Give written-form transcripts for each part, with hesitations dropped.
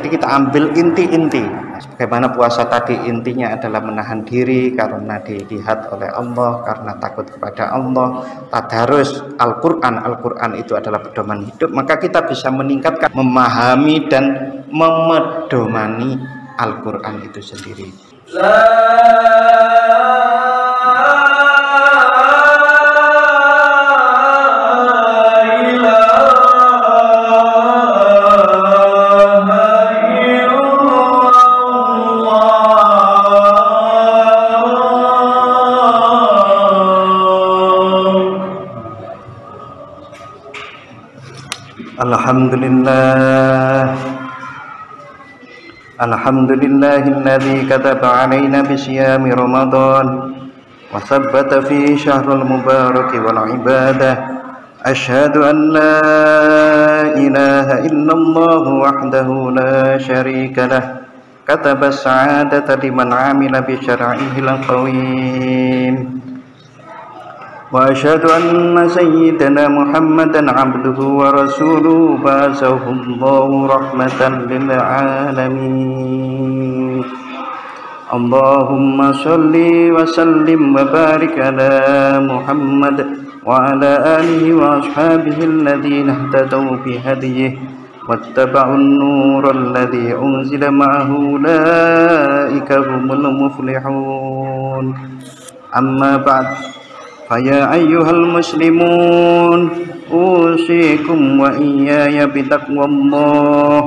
Jadi kita ambil inti-inti. Bagaimana puasa tadi intinya adalah menahan diri karena dilihat oleh Allah, karena takut kepada Allah. Tadarus Al-Quran, Al-Quran itu adalah pedoman hidup. Maka kita bisa meningkatkan, memahami dan memedomani Al-Quran itu sendiri. Alhamdulillahilladzi kataba alaina bisiyami Ramadan wa thabbata fi syahril mubarak wal ibadah. Asyhadu an la ilaha illallah wahdahu la syarika lah. Kataba as-sa'adata liman 'amila bi syar'ihil qawim. Wa asyhadu anna sayyidana Muhammadan 'abduhu wa rasuluhu ba'athahu Allahu rahmatan lil 'alamin. Allahumma shalli wa sallim wa barik ala Muhammad wa ala alihi wa ashabihi alladhina ihtadaw bi hadiyihi wattaba'un nura alladhi unzila ma'ahu ulaika humul muflihun. Amma ba'd. Faya ayyuhal muslimun usikum wa iyaya bitaqwallah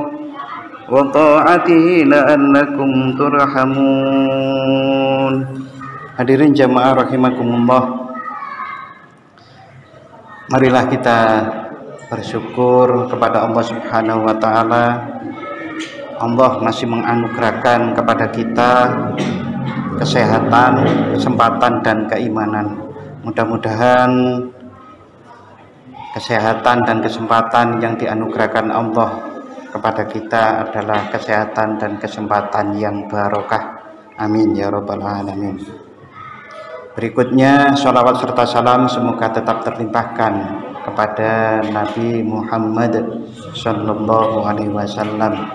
wa ta'atihi la'allakum turhamun. Hadirin jamaah rahimakumullah, marilah kita bersyukur kepada Allah Subhanahu wa ta'ala. Allah masih menganugerahkan kepada kita kesehatan, kesempatan dan keimanan. Mudah-mudahan kesehatan dan kesempatan yang dianugerahkan Allah kepada kita adalah kesehatan dan kesempatan yang barokah. Amin ya rabbal alamin. Berikutnya sholawat serta salam semoga tetap terlimpahkan kepada Nabi Muhammad sallallahu alaihi wasallam.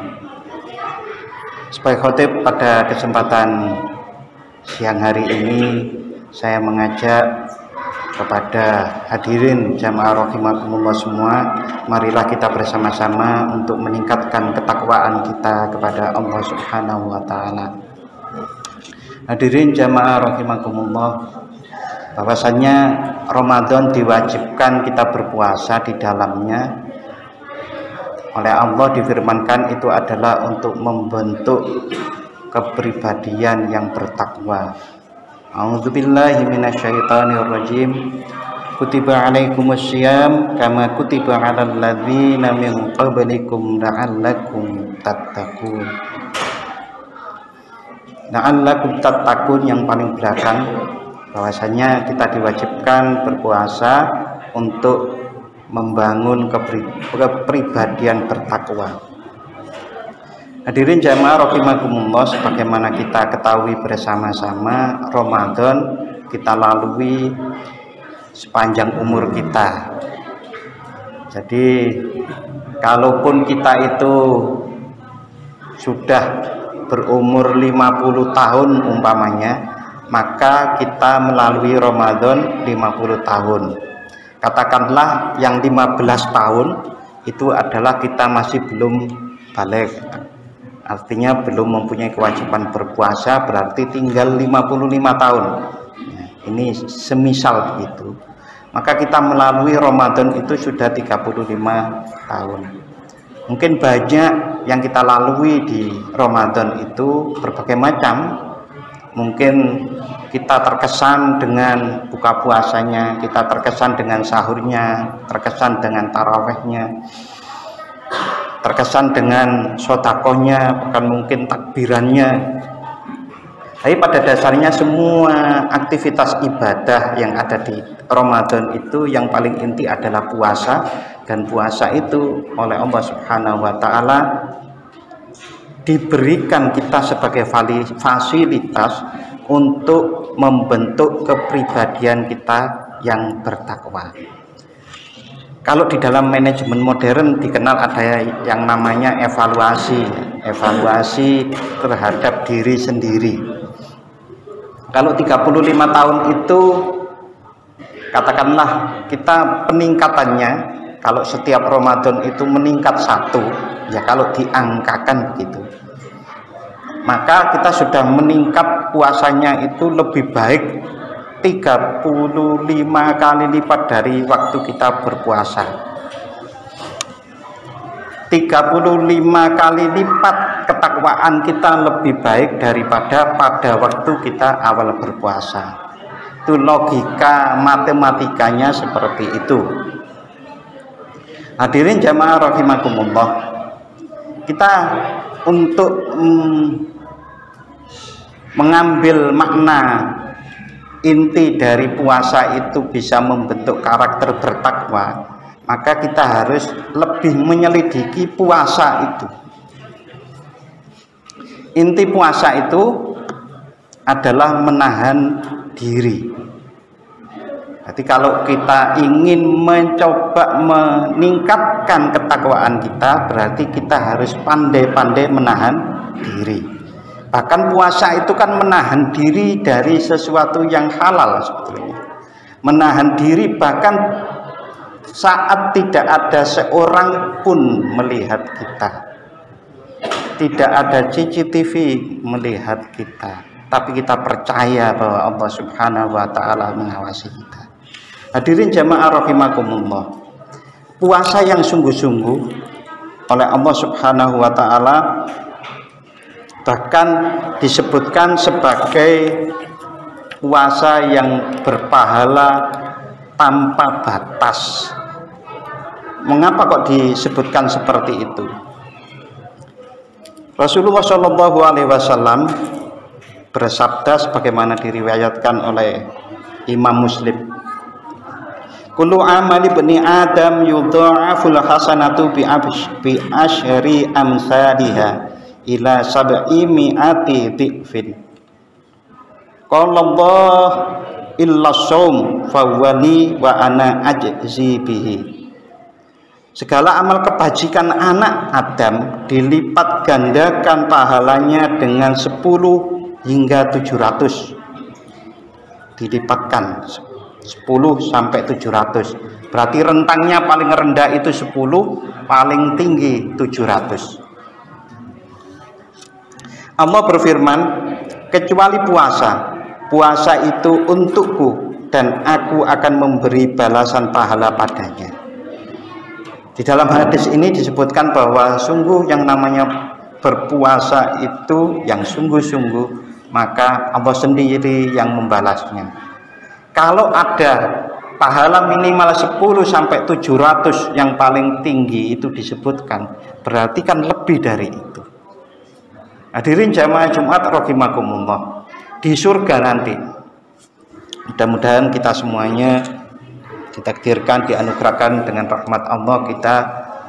Sebagai khotib pada kesempatan siang hari ini, saya mengajak kepada hadirin jamaah rahimakumullah semua, marilah kita bersama-sama untuk meningkatkan ketakwaan kita kepada Allah Subhanahu wa ta'ala. Hadirin jamaah rahimakumullah, bahwasanya Ramadan diwajibkan kita berpuasa di dalamnya. Oleh Allah difirmankan itu adalah untuk membentuk kepribadian yang bertakwa. A'udzubillahi minasyaitonirrajim. Kutiba alaikumussyiyam kama kutiba 'alal ladzina min qablikum la'allakum tattaqun. La'allakum tattaqun yang paling belakang, bahwasanya kita diwajibkan berpuasa untuk membangun kepribadian bertakwa. Hadirin jamaah rahimakumullah, sebagaimana kita ketahui bersama-sama, Ramadan kita lalui sepanjang umur kita. Jadi kalaupun kita itu sudah berumur 50 tahun umpamanya, maka kita melalui Ramadan 50 tahun. Katakanlah yang 15 tahun itu adalah kita masih belum baligh. Artinya belum mempunyai kewajiban berpuasa, berarti tinggal 55 tahun. Ini semisal begitu. Maka kita melalui Ramadan itu sudah 35 tahun. Mungkin banyak yang kita lalui di Ramadan itu berbagai macam. Mungkin kita terkesan dengan buka puasanya, kita terkesan dengan sahurnya, terkesan dengan tarawehnya, terkesan dengan sodakohnya, bahkan mungkin takbirannya. Tapi pada dasarnya semua aktivitas ibadah yang ada di Ramadan itu yang paling inti adalah puasa. Dan puasa itu oleh Allah Subhanahu wa ta'ala diberikan kita sebagai fasilitas untuk membentuk kepribadian kita yang bertakwa. Kalau di dalam manajemen modern dikenal ada yang namanya evaluasi terhadap diri sendiri. Kalau 35 tahun itu katakanlah kita peningkatannya, kalau setiap Ramadan itu meningkat 1, ya kalau diangkakan begitu, maka kita sudah meningkat puasanya itu lebih baik 35 kali lipat dari waktu kita berpuasa. 35 kali lipat ketakwaan kita lebih baik daripada pada waktu kita awal berpuasa. Itu logika matematikanya seperti itu. Hadirin jamaah rahimakumullah, kita untuk mengambil makna inti dari puasa itu bisa membentuk karakter bertakwa, maka kita harus lebih menyelidiki puasa itu. Inti puasa itu adalah menahan diri. Jadi kalau kita ingin mencoba meningkatkan ketakwaan kita, berarti kita harus pandai-pandai menahan diri. Bahkan puasa itu kan menahan diri dari sesuatu yang halal sebetulnya. Menahan diri bahkan saat tidak ada seorang pun melihat kita. Tidak ada CCTV melihat kita, tapi kita percaya bahwa Allah Subhanahu wa taala mengawasi kita. Hadirin jamaah rahimakumullah, puasa yang sungguh-sungguh oleh Allah Subhanahu wa taala bahkan disebutkan sebagai puasa yang berpahala tanpa batas. Mengapa kok disebutkan seperti itu? Rasulullah Shallallahu Alaihi Wasallam bersabda sebagaimana diriwayatkan oleh Imam Muslim, kullu amali bani Adam yudha'aful hasanatu bi asyri amsalihha ila sab'i mi'ati dhifin. Qala Allah illa shaum fawwali wa ana ajzi bihi. Segala amal kebajikan anak Adam dilipat gandakan pahalanya dengan 10 hingga 700. Dilipatkan 10 sampai 700. Berarti rentangnya paling rendah itu 10, paling tinggi 700. Allah berfirman, kecuali puasa itu untukku dan aku akan memberi balasan pahala padanya. Di dalam hadis ini disebutkan bahwa sungguh yang namanya berpuasa itu yang sungguh-sungguh, maka Allah sendiri yang membalasnya. Kalau ada pahala minimal 10 sampai 700 yang paling tinggi itu disebutkan, berarti kan lebih dari itu. Hadirin jamaah Jumat rahimakumullah, di surga nanti mudah-mudahan kita semuanya ditakdirkan, dianugerahkan dengan rahmat Allah, kita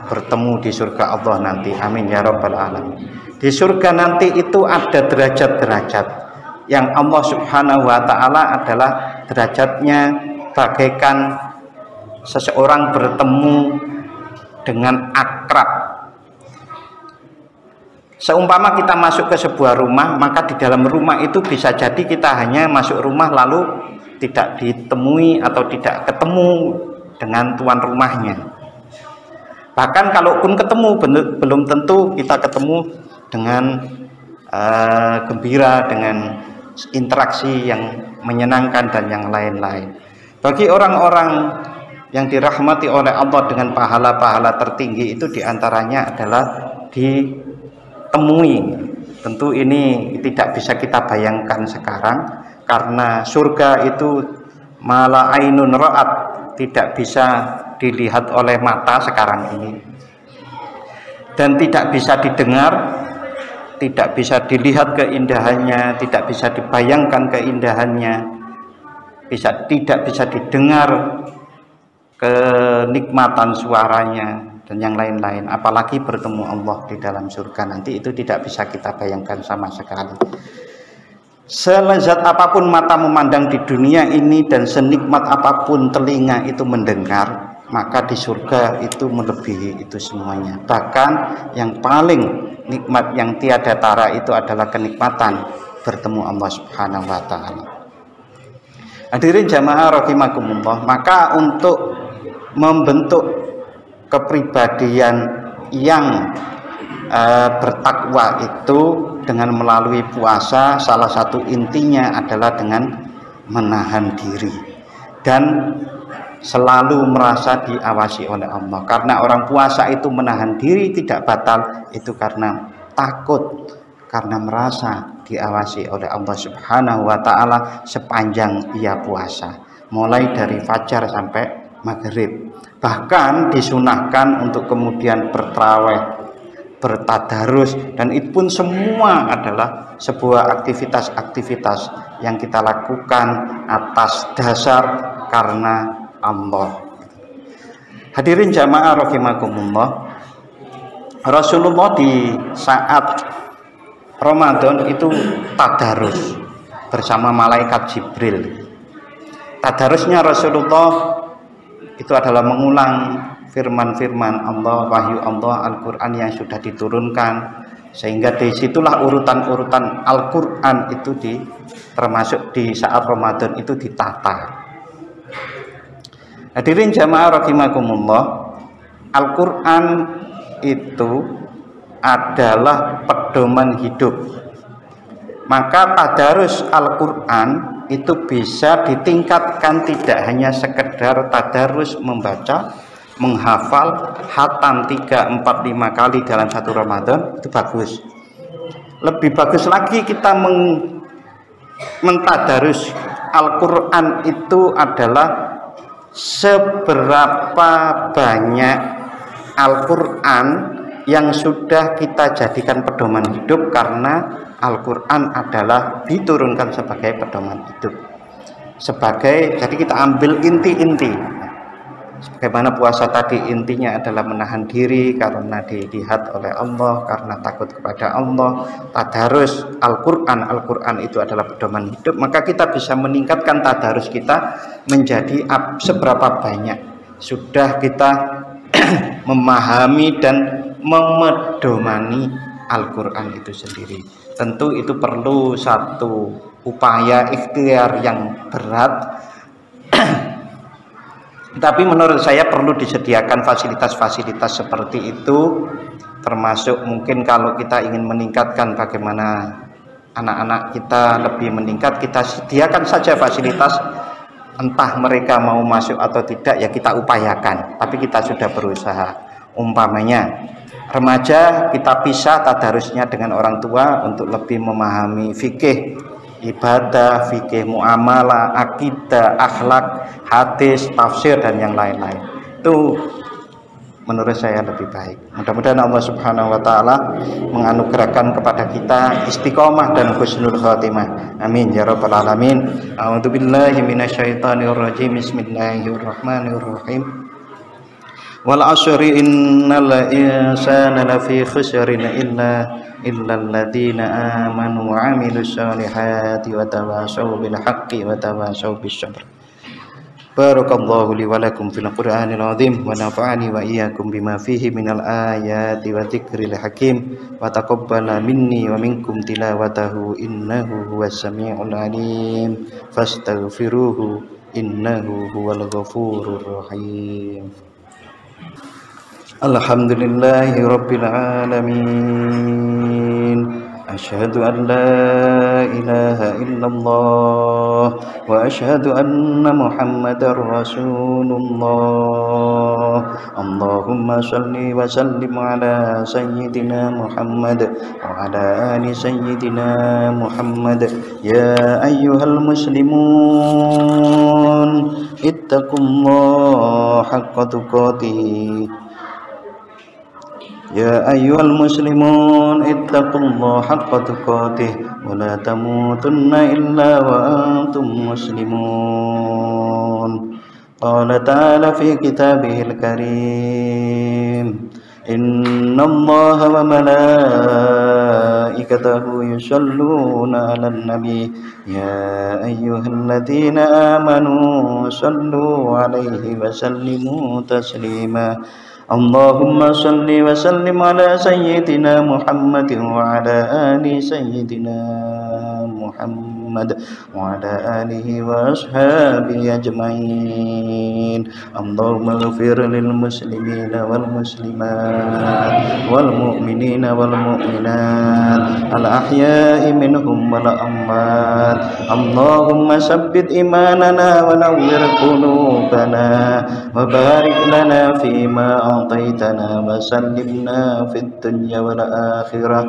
bertemu di surga Allah nanti, amin ya rabbal alamin. Di surga nanti itu ada derajat-derajat yang Allah Subhanahu wa taala adalah derajatnya bagaikan seseorang bertemu dengan akrab. Seumpama kita masuk ke sebuah rumah, maka di dalam rumah itu bisa jadi kita hanya masuk rumah lalu tidak ditemui atau tidak ketemu dengan tuan rumahnya. Bahkan kalaupun ketemu, belum tentu kita ketemu dengan gembira, dengan interaksi yang menyenangkan dan yang lain-lain. Bagi orang-orang yang dirahmati oleh Allah dengan pahala-pahala tertinggi itu diantaranya adalah ditemui. Tentu ini tidak bisa kita bayangkan sekarang, karena surga itu mala ainun ra'at, tidak bisa dilihat oleh mata sekarang ini, dan tidak bisa didengar, tidak bisa dilihat keindahannya, tidak bisa dibayangkan keindahannya, tidak bisa didengar kenikmatan suaranya dan yang lain-lain. Apalagi bertemu Allah di dalam surga nanti, itu tidak bisa kita bayangkan sama sekali. Selezat apapun mata memandang di dunia ini dan senikmat apapun telinga itu mendengar, maka di surga itu melebihi itu semuanya. Bahkan yang paling nikmat yang tiada tara itu adalah kenikmatan bertemu Allah Subhanahu wa taala. Hadirin jamaah rahimakumullah, maka untuk membentuk kepribadian yang bertakwa itu dengan melalui puasa, salah satu intinya adalah dengan menahan diri dan selalu merasa diawasi oleh Allah. Karena orang puasa itu menahan diri tidak batal itu karena takut, karena merasa diawasi oleh Allah Subhanahu wa taala sepanjang ia puasa, mulai dari fajar sampai maghrib. Bahkan disunahkan untuk kemudian bertarawih, bertadarus, dan itu pun semua adalah sebuah aktivitas-aktivitas yang kita lakukan atas dasar karena Allah. Hadirin jamaah rahimakumullah, Rasulullah di saat Ramadan itu tadarus bersama malaikat Jibril. Tadarusnya Rasulullah itu adalah mengulang firman-firman Allah, wahyu Allah, Al-Quran yang sudah diturunkan, sehingga disitulah urutan-urutan Al-Quran itu termasuk di saat Ramadan itu ditata. Hadirin jamaah rahimakumullah, Al-Quran itu adalah pedoman hidup. Maka tadarus Al-Quran itu bisa ditingkatkan, tidak hanya sekedar tadarus membaca, menghafal, khatam 3, 4, 5 kali dalam satu Ramadan, itu bagus. Lebih bagus lagi kita mentadarus Al-Quran itu adalah seberapa banyak Al-Quran yang sudah kita jadikan pedoman hidup, karena Al-Quran adalah diturunkan sebagai pedoman hidup. Jadi kita ambil inti-inti. Sebagaimana puasa tadi intinya adalah menahan diri karena dilihat oleh Allah, karena takut kepada Allah. Tadarus Al-Quran itu adalah pedoman hidup, maka kita bisa meningkatkan tadarus kita menjadi seberapa banyak sudah kita memahami dan memedomani Al-Quran itu sendiri. Tentu itu perlu satu upaya ikhtiar yang berat, tapi menurut saya perlu disediakan fasilitas-fasilitas seperti itu, termasuk mungkin kalau kita ingin meningkatkan bagaimana anak-anak kita lebih meningkat, kita sediakan saja fasilitas, entah mereka mau masuk atau tidak ya kita upayakan, tapi kita sudah berusaha. Umpamanya remaja kita pisah tadarusnya dengan orang tua untuk lebih memahami fikih ibadah, fikih muamalah, akidah, akhlak, hadis, tafsir, dan yang lain-lain. Itu menurut saya lebih baik. Mudah-mudahan Allah Subhanahu wa taala menganugerahkan kepada kita istiqomah dan husnul khatimah. Amin ya rabbal alamin. A'udzubillahi minasyaitonirrajim. Bismillahirrahmanirrahim. Wal 'asri innal insana lafi khusrin illa alladziina aamanu wa 'amilus shalihati wa tawashaw bil haqqi wa tawashaw bis sabr. Barakallahu li wa lakum fil Qur'anil 'azim wa nafa'ani wa iyyakum bima fihi minal ayati wa dzikril hakim wa taqabbala minni wa minkum tilawatahu innahu huwas samii'ul 'aliim fastaghfiruhu innahu huwal ghafurur rahim. Alhamdulillahi rabbil alamin. Asyhadu an la ilaha illallah wa asyhadu anna Muhammadar Rasulullah. Allahumma shalli wa sallim ala sayyidina Muhammad wa ala ali sayyidina Muhammad. Ya ayyuhal muslimun ittaqullaha haqqa tuqatih. Ya ayyuhal muslimun ittaqullaha haqqa tuqatih wa la tamutunna illa wa antum muslimun. Qala ta'ala fi kitabihil karim, innallaha wa malaikatahu وملائكته يصلون على النبي يا أيها الذين آمنوا صلوا عليه وسلموا تسليما اللهم صل وسلم على سيدنا محمد وعلى آل سيدنا محمد وعلى آله وأصحابه أجمعين اللهم اغفر للمسلمين والمسلمات والمؤمنين والمؤمنات الأحياء منهم والأموات اللهم ثبت إيماننا ونور قلوبنا وبارك لنا فيما أعطيتنا وسلمنا في الدنيا والآخرة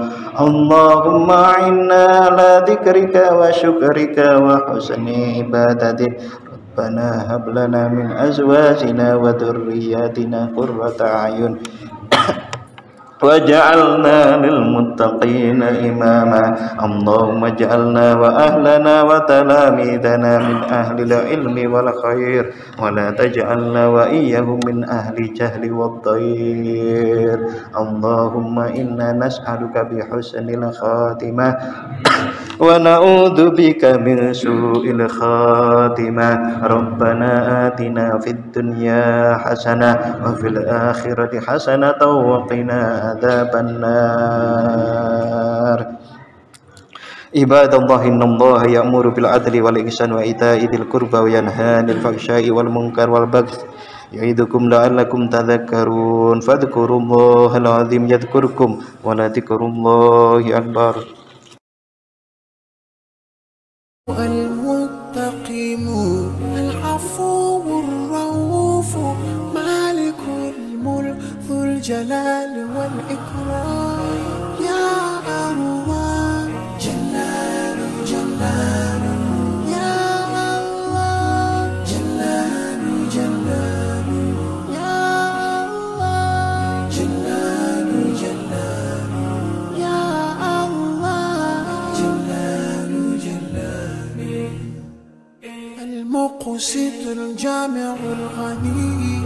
اللهم أعنا على ذكرك وشكرك وحسن عبادتك ربنا هب لنا من أزواجنا وذرياتنا قرة أعين وجعلنا للمتقين إماما اللهم اجعلنا وأهلنا وتلاميذنا من أهل العلم والخير ولا تجعلنا وإياهم من أهل الجهل والضير اللهم إنا نسألك بحسن الخاتمة ونعوذ بك من سوء الخاتمة ربنا آتنا في الدنيا حسنة وفي الآخرة حسنة وقنا عذاب النار عباد الله إن الله يأمر بالعدل والإحسان وإيتاء ذي القربى وينهى عن الفحشاء والمنكر والبغي يعظكم لعلكم تذكرون فاذكروا الله العظيم يذكركم ولذكر الله أكبر المنتقم العفو الرؤوف مالك الملك ذو الجلال والإكرام يا الله جلال جلال يا الله جلال جلال يا الله جلال جلال يا الله جلال جلال المقسط الجامع الغني